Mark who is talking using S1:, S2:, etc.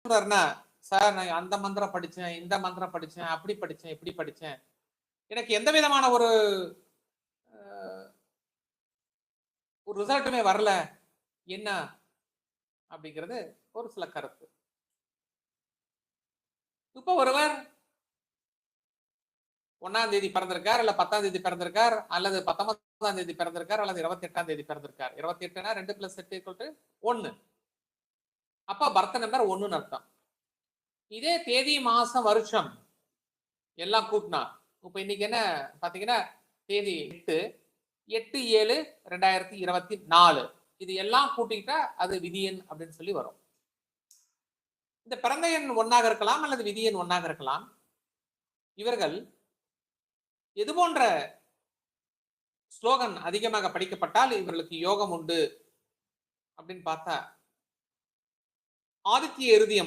S1: சொல்றாருன்னா, சார் நான் அந்த மந்திரம் படிச்சேன், இந்த மந்திரம் படிச்சேன், அப்படி படிச்சேன், இப்படி படிச்சேன். எனக்கு எந்த விதமான ஒரு ரிசல்ட்டுமே வரல. என்ன அப்படிங்கிறது ஒரு சில கருத்து. இப்ப ஒருவர் 1ஆம் தேதி பிறந்திருக்கார், இல்ல 10ஆம் தேதி பிறந்திருக்கார், அல்லது 19ஆம் தேதி பிறந்திருக்கார், அல்லது 28ஆம் தேதி பிறந்திருக்கார். 28னா 2 + 8 = 1. அப்ப பர்த் நம்பர் 1ன்னு அர்த்தம். இதே தேதி, மாசம், வருஷம் எல்லாம் கூட்டினா, இப்ப இன்னைக்கு என்ன பாத்தீங்கன்னா தேதி 8/7/2024. இது எல்லாம் கூட்டிக்கிட்டா அது விதி எண் அப்படின்னு சொல்லி வரும். இந்த பிறந்த எண் 1ஆக இருக்கலாம் அல்லது விதி எண் 1ஆக இருக்கலாம். இவர்கள் எது போன்ற ஸ்லோகன் அதிகமாக படிக்கப்பட்டால் இவர்களுக்கு யோகம் உண்டு அப்படின்னு பார்த்தா, ஆதித்ய இருதயம்